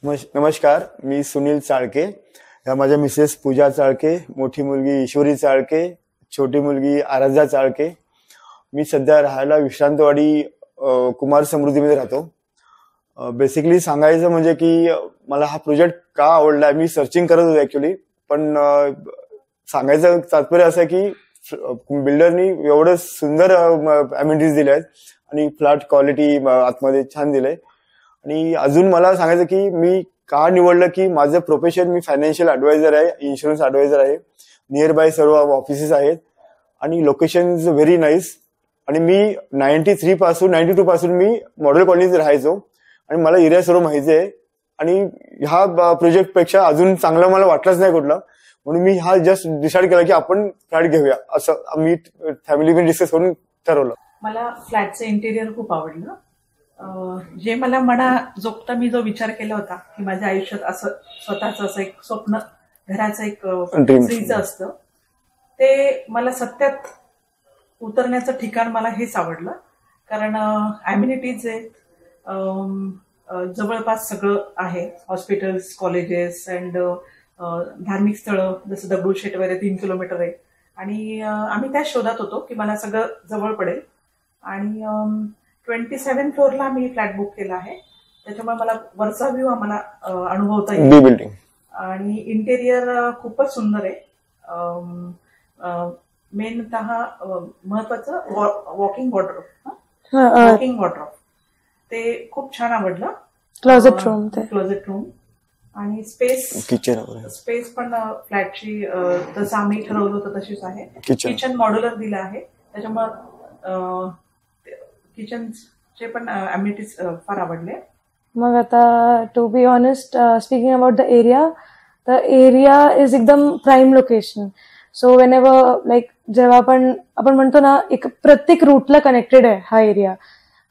नमस्कार, मी सुनील चाळके. या माझ्या मिसेस पूजा चाळके, मोठी मुलगी ईश्वरी चाळके, छोटी मुलगी आराध्या चाळके. मी सध्या राहायला विश्रांतवाडी कुमार समृद्धीमध्ये राहतो. बेसिकली सांगायचं म्हणजे की मला हा प्रोजेक्ट का आवडला, मी सर्चिंग करत होतो ऍक्च्युली. पण सांगायचं तात्पर्य असं आहे की बिल्डरनी एवढं सुंदर अमेनिटीज दिल्या आहेत आणि फ्लॅट क्वालिटी आतमध्ये छान दिलंय. आणि अजून मला सांगायचं की मी का निवडलं की माझं प्रोफेशन, मी फायनान्शियल ऍडवायझर आहे, इन्शुरन्स ऍडवायझर आहे. नियर बाय सर्व ऑफिसेस आहेत आणि लोकेशन इज व्हेरी नाईस. आणि मी 92 पासून मी मॉडेल कॉलनीत राहायचो आणि मला एरिया सर्व माहिती आहे. आणि ह्या प्रोजेक्ट पेक्षा अजून चांगलं मला वाटलंच नाही कुठलं, म्हणून मी हा जस्ट डिसाईड केला की आपण फ्लॅट घेऊया, असं मी फॅमिलीमध्ये डिस्कस करून ठरवलं. मला फ्लॅटचं इंटेरियर खूप आवडलं. जे मला जोगता मी जो विचार केला होता की माझ्या आयुष्यात असं स्वतःच असं एक स्वप्न घराचं एक स्त्रीचं असतं, ते मला सत्यात उतरण्याचं ठिकाण मला हेच आवडलं. कारण अम्युनिटीज आहेत, जवळपास सगळं आहे, हॉस्पिटल्स, कॉलेजेस अँड धार्मिक स्थळं जसं दगडूशेठ वगैरे 3 किलोमीटर आहे. आणि आम्ही त्याच शोधात होतो की मला सगळं जवळ पडेल. आणि 27 फ्लोअरला आम्ही फ्लॅट बुक केला आहे, त्याच्यामुळे मला वरचा व्ह्यू आम्हाला अनुभवता येईल. आणि इंटेरियर खूपच सुंदर आहे. मेनतः महत्वाचं वॉकिंग वॉर्डरोब ते खूप छान आवडलं. क्लोजेट रूम आणि स्पेस पण फ्लॅटची जसं आम्ही ठरवलं होतं तशीच आहे. किचन मॉड्युलर दिलं आहे, त्याच्यामुळे किचनचे पण अम्युनिटीज फार आवडले. मग आता to be honest, speaking about the area is एकदम prime location. So whenever like जेव्हा आपण म्हणतो ना, एक प्रत्येक रूटला कनेक्टेड आहे हा एरिया.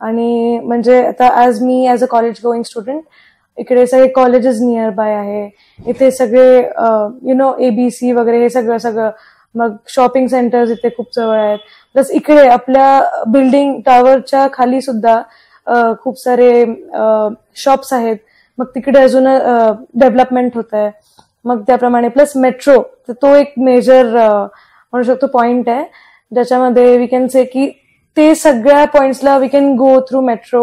आणि म्हणजे आता as a college going student, इकडे सगळे कॉलेजेस नियर बाय आहे, इथे सगळे ABC वगैरे हे सगळं. मग शॉपिंग सेंटर्स इथे खूप जवळ आहेत. प्लस इकडे आपल्या बिल्डिंग टावरच्या खाली सुद्धा खूप सारे शॉप्स आहेत. मग तिकडे अजून डेव्हलपमेंट होत आहे. मग त्याप्रमाणे प्लस मेट्रो, तर तो एक मेजर म्हणू शकतो पॉइंट आहे, ज्याच्यामध्ये वी कॅन से की ते सगळ्या पॉइंट्सला we can go through metro.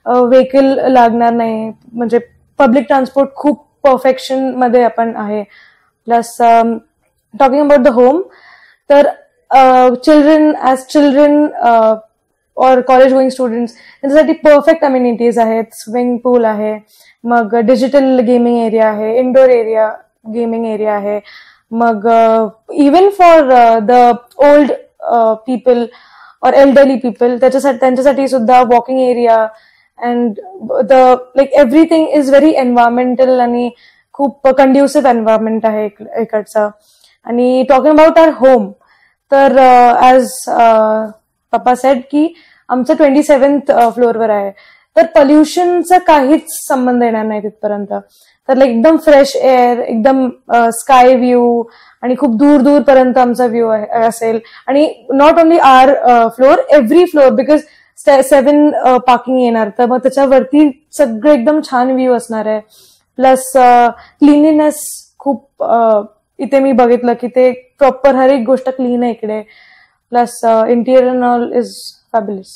Vehicle लागणार नाही, म्हणजे पब्लिक ट्रान्सपोर्ट खूप परफेक्शन मध्ये आपण आहे. Plus talking about the home, तर चिल्ड्रन और कॉलेज गोईंग स्टुडंट्स त्यांच्यासाठी परफेक्ट अम्युनिटीज आहेत. स्विमिंग पूल आहे, मग डिजिटल गेमिंग एरिया आहे, इंडोर एरिया गेमिंग एरिया आहे. मग even for the old people और एल्डरली पीपल, त्यांच्यासाठी सुद्धा walking area and the like everything is very environmental आणि खूप कंड्युसिव्ह एन्व्हायरमेंट आहे इकडचा. आणि टॉकिंग अबाउट आवर होम, तर ॲज पप्पा सेड की आमचं 27th फ्लोअरवर आहे, तर पोल्युशनचा काहीच संबंध येणार नाही तिथपर्यंत. तर एकदम फ्रेश एअर, एकदम स्काय व्ह्यू आणि खूप दूर पर्यंत आमचा व्ह्यू असेल. आणि not only our floor, every floor, because 7 parking येणार, तर मग त्याच्यावरती सगळं एकदम छान व्ह्यू असणार आहे. प्लस क्लिनलीनेस खूप इथे मी बघितलं की ते प्रॉपर हर एक गोष्ट क्लीन आहे इकडे. Plus interior and all is fabulous.